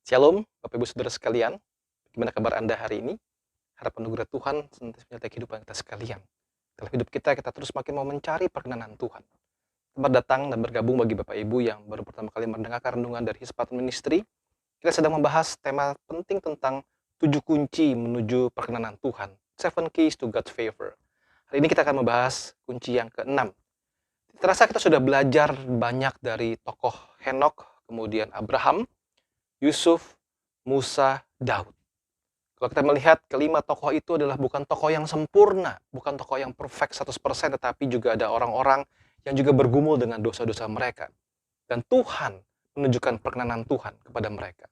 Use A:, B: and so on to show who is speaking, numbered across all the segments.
A: Shalom, Bapak Ibu Saudara sekalian. Gimana kabar Anda hari ini? Harap anugerah Tuhan senantiasa menyertai kehidupan kita sekalian. Dalam hidup kita terus makin mau mencari perkenanan Tuhan. Selamat datang dan bergabung bagi Bapak Ibu yang baru pertama kali mendengarkan renungan dari Hispat Ministry. Kita sedang membahas tema penting tentang 7 kunci menuju perkenanan Tuhan. 7 keys to God's favor. Hari ini kita akan membahas kunci yang ke-6. Terasa kita sudah belajar banyak dari tokoh Henokh, kemudian Abraham, Yusuf, Musa, Daud. Kalau kita melihat kelima tokoh itu adalah bukan tokoh yang sempurna, bukan tokoh yang perfect 100%, tetapi juga ada orang-orang yang juga bergumul dengan dosa-dosa mereka. Dan Tuhan menunjukkan perkenanan Tuhan kepada mereka.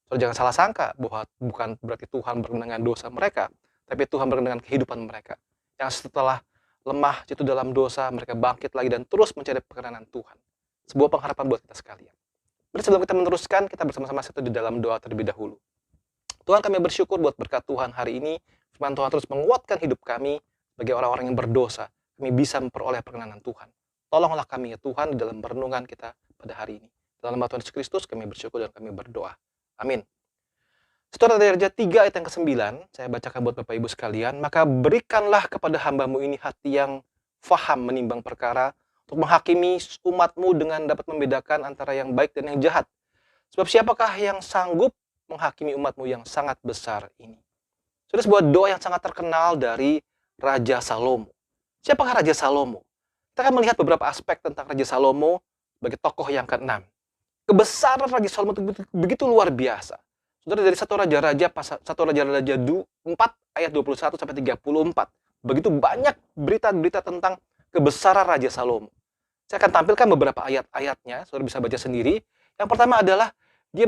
A: So, jangan salah sangka bahwa bukan berarti Tuhan berkenan dengan dosa mereka, tapi Tuhan berkenan dengan kehidupan mereka. Yang setelah lemah, jatuh dalam dosa, mereka bangkit lagi dan terus mencari perkenanan Tuhan. Sebuah pengharapan buat kita sekalian. Mari sebelum kita meneruskan, kita bersama-sama satu di dalam doa terlebih dahulu. Tuhan, kami bersyukur buat berkat Tuhan hari ini. Firman Tuhan terus menguatkan hidup kami sebagai orang-orang yang berdosa. Kami bisa memperoleh perkenanan Tuhan. Tolonglah kami ya Tuhan dalam perenungan kita pada hari ini. Dalam nama Tuhan Yesus Kristus kami bersyukur dan kami berdoa. Amin. Saudara dari Raja 3 ayat yang ke-9, saya bacakan buat Bapak Ibu sekalian. Maka berikanlah kepada hamba-Mu ini hati yang faham menimbang perkara, untuk menghakimi umat-Mu dengan dapat membedakan antara yang baik dan yang jahat. Sebab siapakah yang sanggup menghakimi umat-Mu yang sangat besar ini? Sudah sebuah doa yang sangat terkenal dari Raja Salomo. Siapakah Raja Salomo? Kita akan melihat beberapa aspek tentang Raja Salomo sebagai tokoh yang ke-6. Kebesaran Raja Salomo itu begitu luar biasa. Saudara, dari satu Raja-Raja 4 ayat 21 sampai 34. Begitu banyak berita-berita tentang kebesaran Raja Salomo. Saya akan tampilkan beberapa ayat-ayatnya, saudara bisa baca sendiri. Yang pertama adalah dia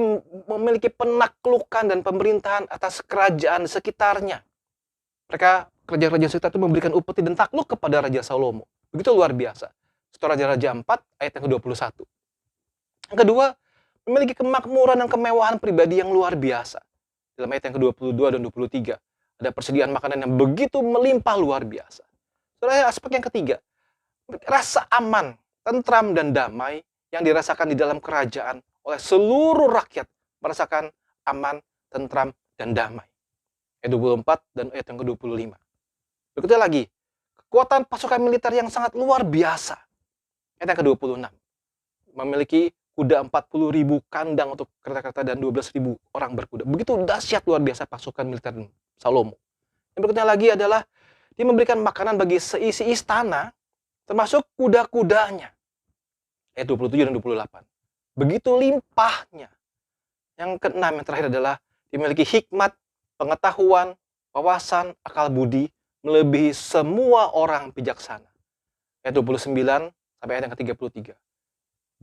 A: memiliki penaklukan dan pemerintahan atas kerajaan sekitarnya. Kerajaan-kerajaan sekitar itu memberikan upeti dan takluk kepada Raja Salomo. Begitu luar biasa. Setelah Raja-Raja 4 ayat yang ke-21. Yang kedua, memiliki kemakmuran dan kemewahan pribadi yang luar biasa. Dalam ayat yang ke-22 dan 23, ada persediaan makanan yang begitu melimpah luar biasa. Saudara, aspek yang ketiga, rasa aman, tentram dan damai yang dirasakan di dalam kerajaan oleh seluruh rakyat, merasakan aman, tentram, dan damai. Ayat 24 dan ayat yang ke-25. Berikutnya lagi, kekuatan pasukan militer yang sangat luar biasa. Ayat yang ke-26. Memiliki kuda 40.000 kandang untuk kereta-kereta dan 12.000 orang berkuda. Begitu dahsyat luar biasa pasukan militer Salomo. Yang berikutnya lagi adalah dia memberikan makanan bagi seisi istana, termasuk kuda-kudanya. Ayat 27 dan 28. Begitu limpahnya. Yang keenam, yang terakhir adalah dia memiliki hikmat, pengetahuan, wawasan, akal budi, melebihi semua orang bijaksana. Ayat 29 sampai ayat yang ke-33.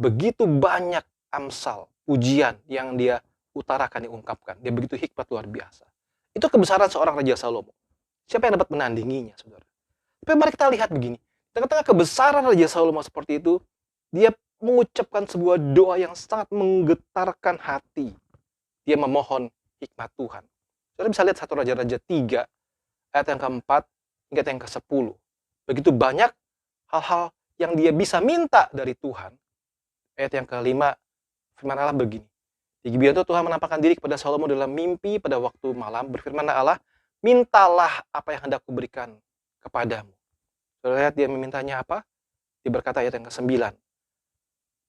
A: Begitu banyak amsal, pujian yang dia utarakan, diungkapkan. Dia begitu hikmat luar biasa. Itu kebesaran seorang Raja Salomo. Siapa yang dapat menandinginya, saudara? Tapi mari kita lihat begini. Tengah-tengah kebesaran Raja Salomo seperti itu, dia mengucapkan sebuah doa yang sangat menggetarkan hati. Dia memohon hikmat Tuhan. Saudara bisa lihat 1 Raja-Raja 3, ayat yang ke-4 hingga yang ke-10. Begitu banyak hal-hal yang dia bisa minta dari Tuhan. Ayat yang ke-5, firman Allah begini. Di Gibeon itu Tuhan menampakkan diri kepada Salomo dalam mimpi pada waktu malam. Berfirman Allah, mintalah apa yang hendak kuberikan kepadamu. Saudara lihat dia memintanya apa? Dia berkata ayat yang ke-9.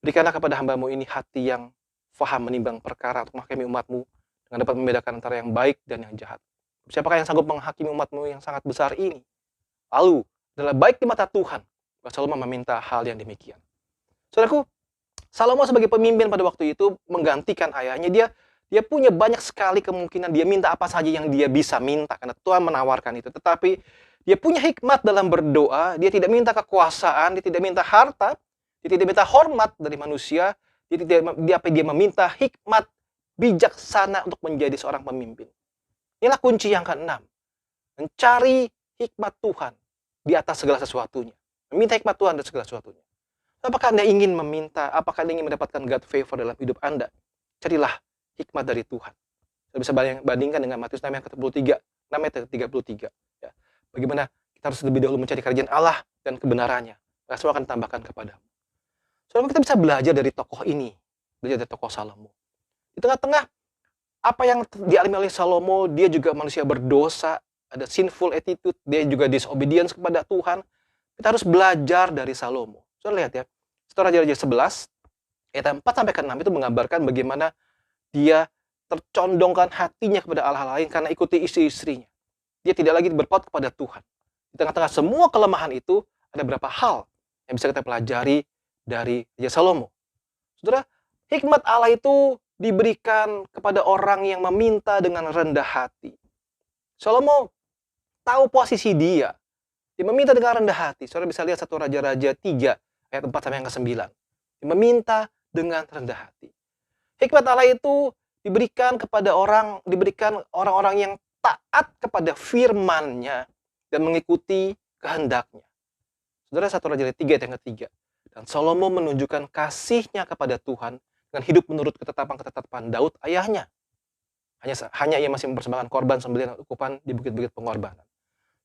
A: Berikanlah kepada hamba-Mu ini hati yang faham menimbang perkara untuk menghakimi umat-Mu dengan dapat membedakan antara yang baik dan yang jahat. Siapakah yang sanggup menghakimi umat-Mu yang sangat besar ini? Lalu, adalah baik di mata Tuhan. Salomo meminta hal yang demikian. Saudaraku, Salomo sebagai pemimpin pada waktu itu menggantikan ayahnya. Dia punya banyak sekali kemungkinan dia minta apa saja yang dia bisa minta karena Tuhan menawarkan itu. Tetapi dia punya hikmat dalam berdoa. Dia tidak minta kekuasaan, dia tidak minta harta, dia tidak minta hormat dari manusia. Dia meminta hikmat bijaksana untuk menjadi seorang pemimpin. Inilah kunci yang ke-6. Mencari hikmat Tuhan di atas segala sesuatunya. Meminta hikmat Tuhan dari segala sesuatunya. Apakah Anda ingin meminta, apakah Anda ingin mendapatkan God favor dalam hidup Anda? Carilah hikmat dari Tuhan. Saya bisa bandingkan dengan Matius 6 ayat ke-33. 6 ayat ke-33. Ya. Bagaimana kita harus lebih dahulu mencari kerajaan Allah dan kebenarannya. Dan semua akan ditambahkan kepadamu. Soalnya kita bisa belajar dari tokoh ini. Belajar dari tokoh Salomo. Di tengah-tengah Apa yang dialami oleh Salomo, dia juga manusia berdosa, ada sinful attitude, dia juga disobedience kepada Tuhan. Kita harus belajar dari Salomo. Saudara lihat ya, Raja-Raja 11 ayat 4 sampai ke 6 itu menggambarkan bagaimana dia tercondongkan hatinya kepada Allah lain karena ikuti istri-istrinya. Dia tidak lagi berpaut kepada Tuhan. Di tengah-tengah semua kelemahan itu, ada beberapa hal yang bisa kita pelajari dari Raja Salomo. Saudara, hikmat Allah itu diberikan kepada orang yang meminta dengan rendah hati. Salomo tahu posisi dia. Dia meminta dengan rendah hati. Saudara bisa lihat 1 Raja-Raja 3 ayat 4 sampai yang ke-9. Dia meminta dengan rendah hati. Hikmat Allah itu diberikan orang-orang yang taat kepada firman-Nya dan mengikuti kehendaknya. Saudara, 1 Raja 3 ayat yang ketiga. Dan Salomo menunjukkan kasihnya kepada Tuhan dengan hidup menurut ketetapan-ketetapan Daud ayahnya. Hanya ia masih mempersembahkan korban sembelihan dan ukupan di bukit-bukit pengorbanan.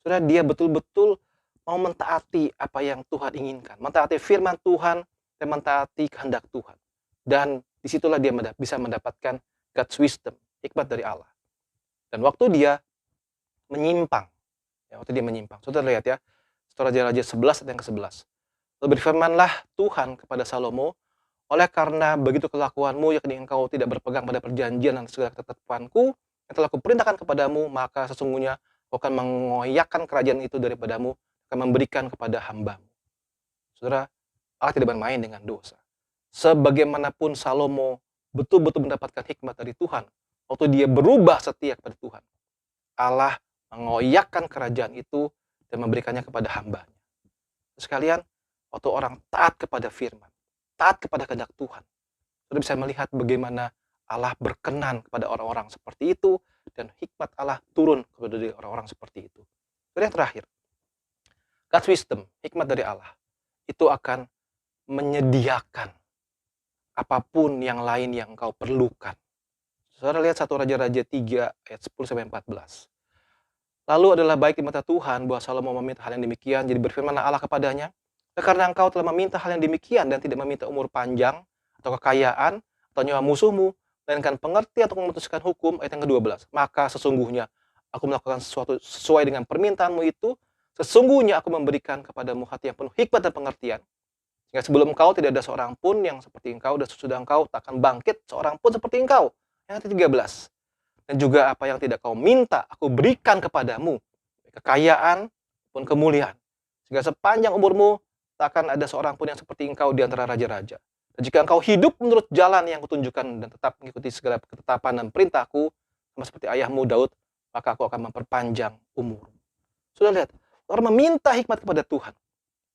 A: Saudara, dia betul-betul mau mentaati apa yang Tuhan inginkan. Mentaati firman Tuhan dan mentaati kehendak Tuhan. Dan disitulah dia bisa mendapatkan God's wisdom, hikmat dari Allah. Dan waktu dia menyimpang, saudara lihat ya, Raja-Raja 11 ayat yang ke-11. Lalu berfirmanlah Tuhan kepada Salomo, oleh karena begitu kelakuanmu, yakni engkau tidak berpegang pada perjanjian dan segala ketetapanku yang telah kuperintahkan kepadamu, maka sesungguhnya aku akan mengoyakkan kerajaan itu daripadamu, akan memberikan kepada hambamu. Saudara, Allah tidak bermain dengan dosa. Sebagaimanapun Salomo betul-betul mendapatkan hikmat dari Tuhan, waktu dia berubah setia kepada Tuhan, Allah mengoyakkan kerajaan itu dan memberikannya kepada hambanya. Sekalian, waktu orang taat kepada firman, taat kepada kehendak Tuhan, sudah bisa melihat bagaimana Allah berkenan kepada orang-orang seperti itu dan hikmat Allah turun kepada orang-orang seperti itu. Dan yang terakhir, God's wisdom, hikmat dari Allah, itu akan menyediakan apapun yang lain yang engkau perlukan. Saudara lihat 1 Raja-Raja 3 ayat 10 sampai 14. Lalu adalah baik di mata Tuhan bahwa Salomo meminta hal yang demikian, jadi berfirmanlah Allah kepadanya, karena engkau telah meminta hal yang demikian dan tidak meminta umur panjang atau kekayaan atau nyawa musuhmu, melainkan pengertian untuk memutuskan hukum, ayat yang ke-12. Maka sesungguhnya aku melakukan sesuatu sesuai dengan permintaanmu itu, sesungguhnya aku memberikan kepadamu hati yang penuh hikmat dan pengertian, sehingga sebelum engkau tidak ada seorang pun yang seperti engkau, dan sesudah engkau tak akan bangkit seorang pun seperti engkau. Ayat 13. Dan juga apa yang tidak kau minta, aku berikan kepadamu, kekayaan pun kemuliaan, sehingga sepanjang umurmu tak akan ada seorang pun yang seperti engkau di antara raja-raja. Dan jika engkau hidup menurut jalan yang kutunjukkan dan tetap mengikuti segala ketetapan dan perintahku, sama seperti ayahmu Daud, maka aku akan memperpanjang umur. Sudah lihat, orang meminta hikmat kepada Tuhan.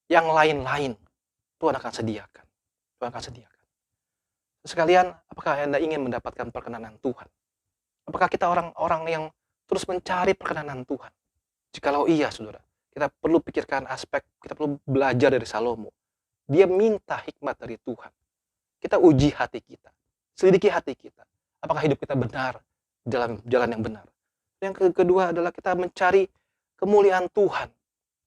A: Yang lain-lain, Tuhan akan sediakan. Tuhan akan sediakan. Sekalian, apakah Anda ingin mendapatkan perkenanan Tuhan? Apakah kita orang-orang yang terus mencari perkenanan Tuhan? Jikalau iya, saudara, kita perlu pikirkan kita perlu belajar dari Salomo. Dia minta hikmat dari Tuhan. Kita uji hati kita. Selidiki hati kita. Apakah hidup kita benar dalam jalan yang benar? Yang kedua adalah kita mencari kemuliaan Tuhan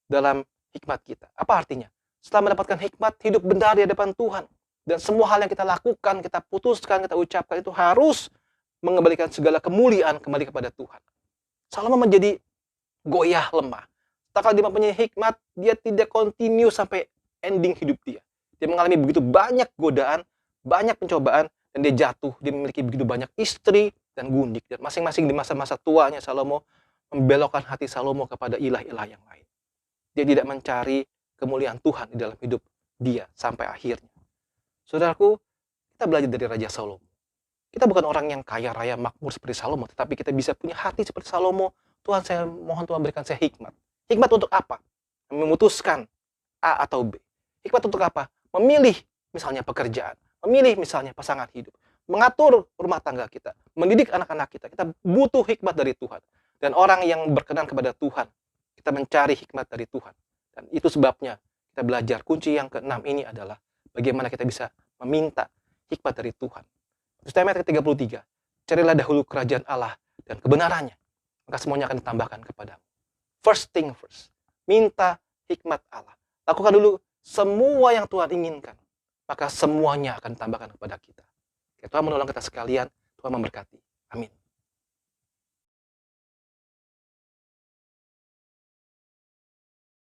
A: dalam hikmat kita. Apa artinya? Setelah mendapatkan hikmat, hidup benar di hadapan Tuhan. Dan semua hal yang kita lakukan, kita putuskan, kita ucapkan itu harus mengembalikan segala kemuliaan kembali kepada Tuhan. Salomo menjadi goyah lemah. Tak kalau dia mempunyai hikmat, dia tidak continue sampai ending hidup dia. Dia mengalami begitu banyak godaan, banyak pencobaan, dan dia jatuh. Dia memiliki begitu banyak istri dan gundik. Dan masing-masing di masa-masa tuanya Salomo membelokkan hati Salomo kepada ilah-ilah yang lain. Dia tidak mencari kemuliaan Tuhan di dalam hidup dia sampai akhirnya. Saudaraku, kita belajar dari Raja Salomo. Kita bukan orang yang kaya raya makmur seperti Salomo, tetapi kita bisa punya hati seperti Salomo. Tuhan, saya mohon Tuhan berikan saya hikmat. Hikmat untuk apa? Memutuskan A atau B. Hikmat untuk apa? Memilih misalnya pekerjaan, memilih misalnya pasangan hidup, mengatur rumah tangga kita, mendidik anak-anak kita. Kita butuh hikmat dari Tuhan. Dan orang yang berkenan kepada Tuhan, kita mencari hikmat dari Tuhan. Dan itu sebabnya kita belajar kunci yang ke-6 ini adalah bagaimana kita bisa meminta hikmat dari Tuhan. Ayat ke-33, carilah dahulu kerajaan Allah dan kebenarannya, maka semuanya akan ditambahkan kepadamu. First thing first, minta hikmat Allah. Lakukan dulu semua yang Tuhan inginkan, maka semuanya akan ditambahkan kepada kita. Tuhan menolong kita sekalian, Tuhan memberkati. Amin.